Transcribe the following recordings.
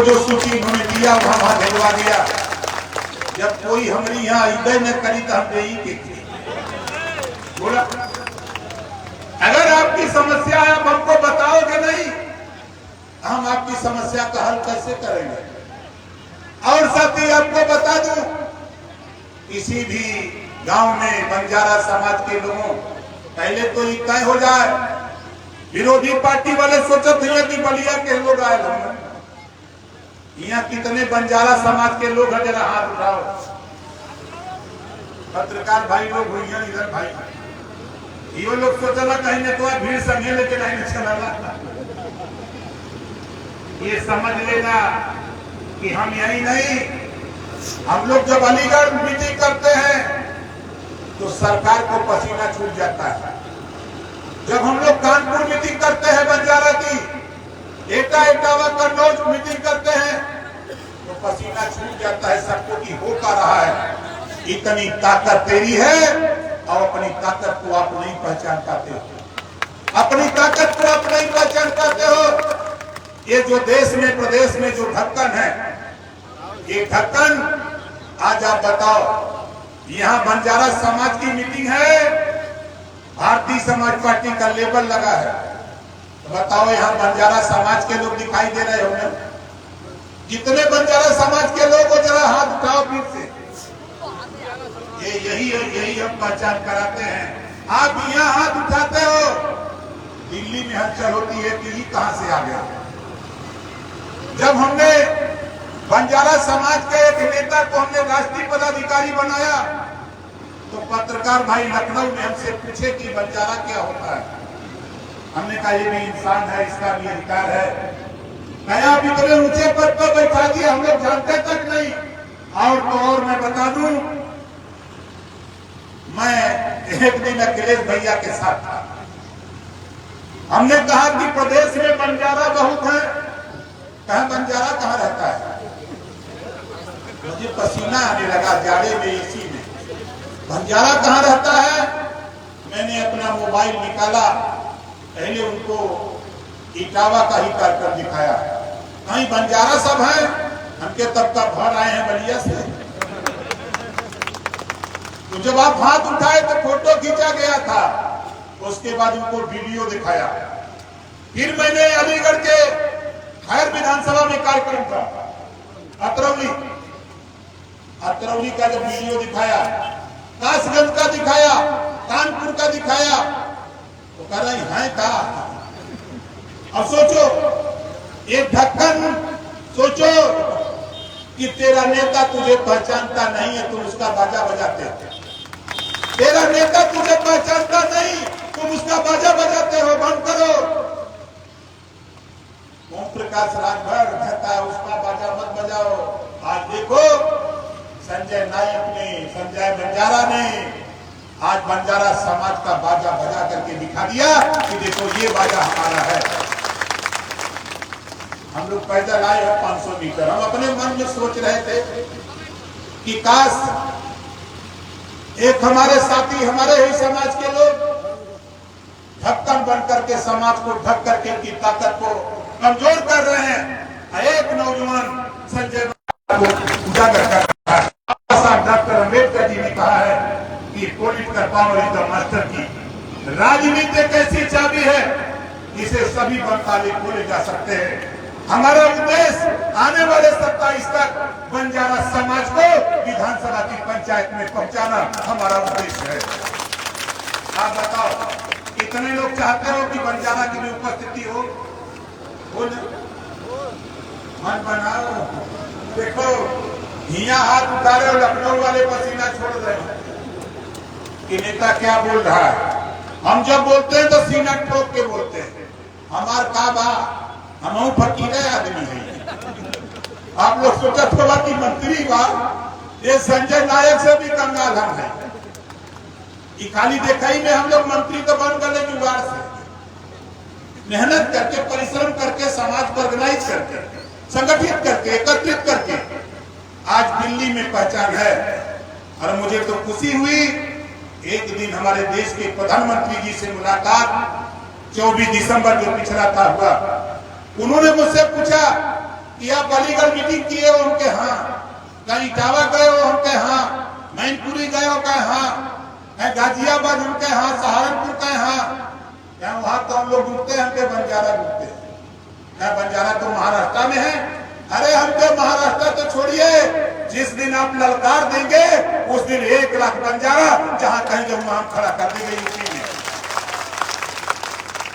जो सूची उन्होंने दिया वहां भिजवा दिया। जब कोई हमारी यहाँ इधर न करी तो हम यही के बोला अगर आपकी समस्या है आप हमको बताओगे नहीं, हम आपकी समस्या का हल कैसे करेंगे। और साथी आपको बता दूं, किसी भी गांव में बंजारा समाज के लोगों पहले तो ये तय हो जाए। विरोधी पार्टी वाले सोचते हैं कि बलिया के लोग आए होंगे, यहाँ कितने बंजारा समाज के लोग हैं, जरा हाथ उठाओ। पत्रकार भाई लोग हुई हैं इधर भाई, ये लोग सोचला कहीं ने तो भीड़ संगे लेके नहीं चला। ये समझ लेना कि हम यही नहीं, हम लोग जब अलीगढ़ मीटिंग करते हैं तो सरकार को पसीना छूट जाता है। जब हम लोग कानपुर मीटिंग करते हैं बंजारा की, एटावा कन्नौज मीटिंग करते हैं तो पसीना छूट जाता है सबको कि हो का रहा है। इतनी ताकत तेरी है और अपनी ताकत को आप नहीं पहचान पाते हो, अपनी ताकत को आप नहीं पहचान पाते हो। ये जो देश में प्रदेश में जो ढक्कन है, ये ढक्कन आज आप बताओ, यहाँ बंजारा समाज की मीटिंग है, भारतीय समाज पार्टी का लेबल लगा है, तो बताओ यहाँ बंजारा समाज के लोग दिखाई दे रहे होंगे। जितने बंजारा समाज के लोग हो जरा हाथ उठाओ फिर से। यही हम पहचान कराते हैं। आप यहाँ हाथ उठाते हो, दिल्ली में हलचल होती है कि ये कहां से आ गया। जब हमने बंजारा समाज के एक नेता को हमने राष्ट्रीय पदाधिकारी बनाया तो पत्रकार भाई लखनऊ में हमसे पूछे कि बंजारा क्या होता है। हमने कहा ये भी इंसान है, इसका भी अधिकार है। नया इतने ऊंचे पद पर बैठा दिया, हम लोग जानते तक नहीं। और तो और मैं बता दूं, मैं एक दिन अखिलेश भैया के साथ था। हमने कहा कि प्रदेश में बंजारा बहुत है, कहा बंजारा कहाँ रहता है। मुझे पसीना आने लगा जाड़े में एसी में, बंजारा कहाँ रहता है। मैंने अपना मोबाइल निकाला, पहले उनको इटावा का ही कार्यक्रम दिखाया। कहीं बंजारा सब है, हमके तब का भर आए हैं बलिया से। तो जब आप हाथ उठाए तो फोटो खींचा गया था, उसके बाद उनको वीडियो दिखाया। फिर मैंने अलीगढ़ के खैर विधानसभा में कार्यक्रम था, अतरौली का जब वीडियो दिखाया, कासगंज का दिखाया, कानपुर का दिखाया, तो कह रहे हैं का। अब सोचो एक ढक्कन, सोचो कि तेरा नेता तुझे पहचानता नहीं है, तुम उसका बाजा बजाते हो। तेरा नेता तुझे पहचानता नहीं, तुम उसका बाजा बजाते हो। बंद करो। ओम प्रकाश राजभर कहता है उसका बाजा मत बजाओ। आज देखो संजय नायक ने, संजय बंजारा ने आज बंजारा समाज का बाजा बजा करके दिखा दिया कि देखो ये बाजा हमारा है। हम लोग पैदल आए हैं 500 मीटर। हम अपने मन में सोच रहे थे कि काश एक हमारे साथी, हमारे ही समाज के लोग ढक्कन बन करके समाज को ढक करके उनकी ताकत को कमजोर कर रहे हैं। एक नौजवान संजय को उजागर कर रहा है। डॉक्टर अम्बेडकर जी ने कहा है कि political power is the master की। राजनीति एक ऐसी चाबी है इसे सभी बंद ताले खोले जा सकते हैं। हमारा उद्देश्य आने वाले 27 तक बंजारा समाज को विधानसभा की पंचायत में पहुंचाना हमारा उद्देश्य है। आप बताओ कितने लोग चाहते हो कि बंजारा की भी उपस्थिति हो। मन बनाओ। देखो हिया हाथ उठा रहे हो, लखनऊ वाले पसीना छोड़ रहे हैं कि नेता क्या बोल रहा है। हम जब बोलते हैं तो सीना ठोक के बोलते हैं। हमार का बा, हम फकीरे आदमी है। आप लोग सोचा थोड़ा कि मंत्री बा, ये संजय नायक से भी कंगाल हम है। खाली दिखाई में हम लोग मंत्री तो बन गए जुगाड़ से, मेहनत करके, परिश्रम करके, समाज को ऑर्गेनाइज करके, संगठित करके, एकत्रित करके आज दिल्ली में पहचान है। और मुझे तो खुशी हुई, एक दिन हमारे देश के प्रधानमंत्री जी से मुलाकात 24 दिसंबर जो पिछला था हुआ। उन्होंने मुझसे पूछा कि आप अलीगढ़ मीटिंग किए हो उनके हाँ, कहीं इटावा गए हो उनके हाँ, मैनपुरी गए हो कहे हाँ, गाजियाबाद उनके हाँ, सहारनपुर कहे हाँ, क्या वहां तो हम लोग रुकते हैं, हमके बंजारा रुकते हैं। क्या बंजारा तो महाराष्ट्र में है? अरे हमके महाराष्ट्र तो छोड़िए, जिस दिन आप ललकार देंगे उस दिन 1 लाख बंजारा जहां कहीं जब वहां खड़ा कर देंगे यूपी में।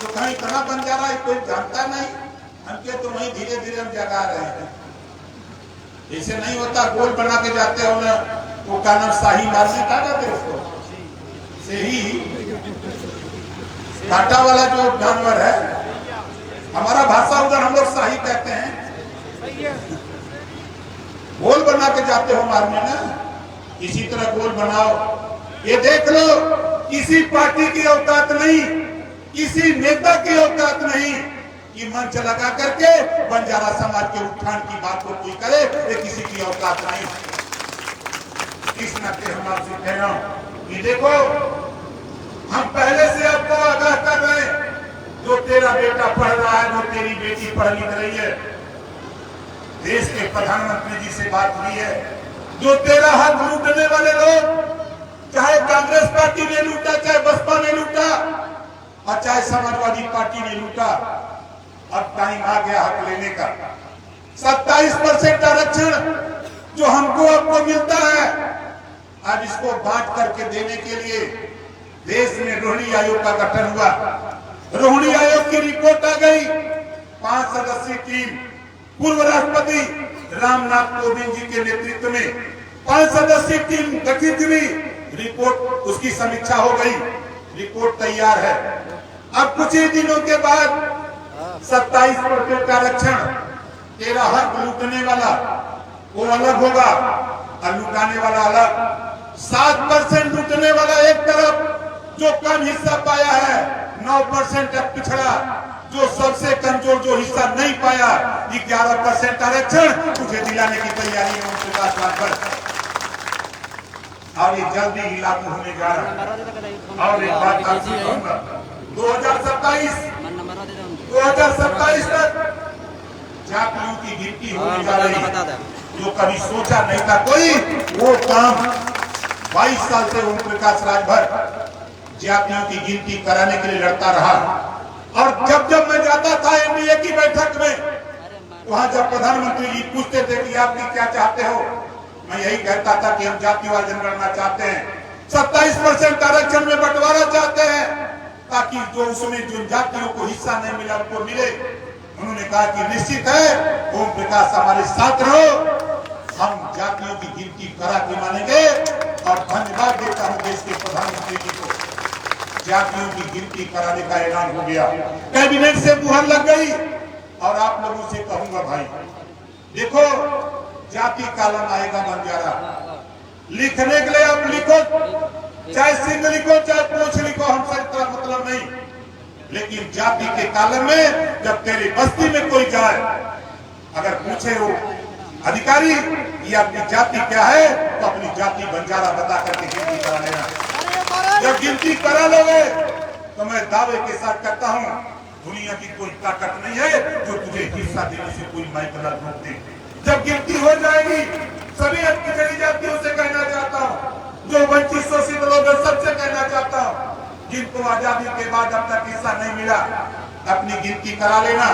तो कहीं कहां बंजारा कोई जानता नहीं, हमके तो वहीं धीरे धीरे हम जगा रहे हैं। ऐसे नहीं होता, गोल बना के जाते हो ना, वो का नाम शाही मारने का जाते उसको से ही कांटा वाला जो जानवर है, हमारा भाषा उधर हम लोग शाही कहते हैं। गोल बना के जाते हो मारने ना, इसी तरह गोल बनाओ। ये देख लो, किसी पार्टी की औकात नहीं, किसी नेता की औकात नहीं कि मंच लगा करके बंजारा समाज के उत्थान की बात को कोई करे, ये किसी की औकात नहीं। इस नाते हम आपसे कह रहा हूं कि देखो, हम पहले से आपको आगाह कर रहे हैं, जो तेरा बेटा पढ़ रहा है, जो तेरी बेटी पढ़ लिख रही है, देश के प्रधानमंत्री जी से बात हुई है, जो तेरा हक लूटने वाले लोग, चाहे कांग्रेस पार्टी ने लूटा, चाहे बसपा ने लूटा और चाहे समाजवादी पार्टी ने लूटा, अब टाइम आ गया हक लेने का। 27% आरक्षण जो हमको आपको मिलता है, अब इसको बांट करके देने के लिए देश में रोहिणी आयोग का गठन हुआ। रोहिणी आयोग की रिपोर्ट आ गई, 5 सदस्यीय टीम, पूर्व राष्ट्रपति रामनाथ कोविंद जी के नेतृत्व में 5 सदस्यीय टीम गठित हुई। रिपोर्ट, उसकी समीक्षा हो गई, रिपोर्ट तैयार है। अब कुछ ही दिनों के बाद 27% आरक्षण, तेरा हक लूटने वाला वो अलग होगा और लुटाने वाला अलग। 7% लूटने वाला एक तरफ, जो कम हिस्सा पाया है, 9% अब पिछड़ा, जो सबसे कमजोर जो हिस्सा नहीं पाया, 11% आरक्षण तुझे दिलाने की तैयारी है उनके पास। और ये जल्दी ही लागू होने जा रहा है। और एक बात आपसे कहूंगा, 2027 तक जातियों की गिनती होने जा रही है, जो कभी सोचा नहीं था कोई, वो काम 22 साल से ओम प्रकाश राजभर जातियों की गिनती कराने के लिए लड़ता रहा। और जब जब मैं जाता था एनडीए की बैठक में, वहां जब प्रधानमंत्री जी पूछते थे कि आप क्या चाहते हो, मैं यही कहता था कि हम जातिवार जनगणना चाहते हैं, 27% आरक्षण में बंटवारा चाहते हैं, ताकि जो उसमें जो जातियों को हिस्सा नहीं मिला उनको मिले। उन्होंने कहा कि निश्चित है, ओम प्रकाश हमारे साथ रहो, हम जातियों की गिनती करा के मानेंगे। और धन्यवाद देता हूं देश के प्रधानमंत्री जी को, जातियों की गिनती कराने का ऐलान हो गया, कैबिनेट से मुहर लग गई। और आप लोगों से कहूंगा भाई, देखो जाति कालम आएगा बंजारा, लिखने के लिए आप लिखो, चाहे सिंह लिखो चाहे पूछ लिखो, हमसे इतना मतलब नहीं, लेकिन जाति के कालम में जब तेरी बस्ती में कोई जाए, अगर पूछे वो अधिकारी ये आपकी जाति क्या है, तो अपनी जाति बंजारा बता करके गिनती करा लेना। जब गिनती करा लोगे तो मैं दावे के साथ कहता हूँ, दुनिया की कोई ताकत नहीं है जो तुझे हिस्सा देने से कोई माइकल रोक दे। जब गिनती हो जाएगी, सभी पिछड़ी जातियों से कहना चाहता हूँ, जो वंचित शोषित लोग हैं, सबसे कहना चाहता हूँ, जिनको आजादी के बाद अब तक हिस्सा नहीं मिला, अपनी गिनती करा लेना।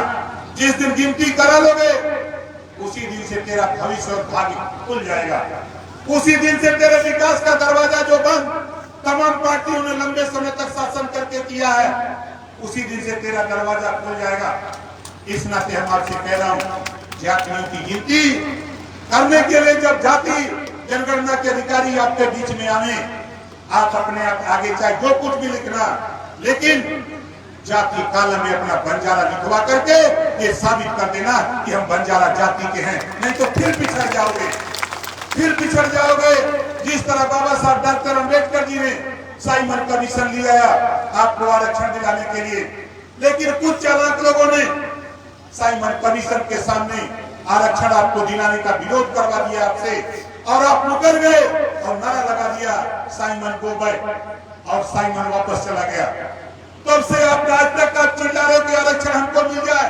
जिस दिन गिनती करा लोगे, उसी दिन से तेरा भविष्य और भाग्य खुल जाएगा। उसी दिन से तेरे विकास का दरवाजा जो बंद तमाम पार्टियों ने लंबे समय तक शासन करके किया है, उसी दिन से तेरा दरवाजा खुल जाएगा। इस नाते हम आपसे कह रहा हूँ, जातियों की गिनती करने के लिए जब जाति जनगणना के अधिकारी आपके बीच में आने, आप अपने आप आगे चाहे जो कुछ भी लिखना, लेकिन जाति कालम में अपना बंजारा लिखवा करके ये साबित कर देना कि हम बंजारा जाति के हैं, नहीं तो फिर पिछड़ जाओगे, फिर पिछड़ जाओगे। जिस तरह बाबा साहब डॉक्टर अम्बेडकर जी ने साइमन कमीशन लिया आपको आरक्षण दिलाने के लिए, लेकिन कुछ चालाक लोगों ने साइमन कमीशन के सामने आरक्षण आपको दिलाने का विरोध करवा दिया आपसे, और आप मुकर गए और नारा लगा दिया साइमन गो बैक, और साइमन वापस चला गया। तब से आप आज तक आप चिल्ला रहे हो कि आरक्षण हमको मिल जाए।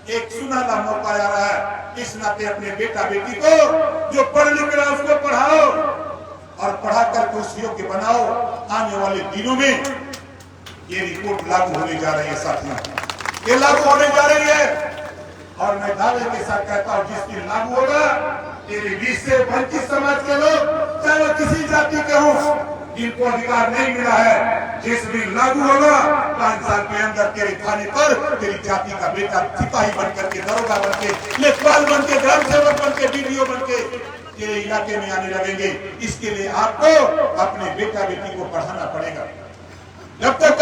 एक सुनहरा मौका आ रहा है, इस नाते अपने बेटा बेटी को जो पढ़ लिख रहा उसको पढ़ाओ और पढ़ा करके उस योग्य बनाओ। आने वाले दिनों में ये रिपोर्ट लागू होने जा रही है साथियों, ये लागू होने जा रही है। और मैं दावे के साथ कहता हूं जिस दिन लागू होगा तेरे बीच से वंचित समाज के लोग, चाहे वो किसी जाति के हों, जिनको अधिकार नहीं मिला है, जिस दिन लागू होगा 5 साल के अंदर तेरे थाने पर तेरी जाति का बेटा सिपाही बनकर के, दरोगा बनके, लेखपाल बनके, ग्राम सेवक बनके, डीडीओ बनके तेरे इलाके में आने लगेंगे। इसके लिए आपको अपने बेटा बेटी को पढ़ाना पड़ेगा। जब तक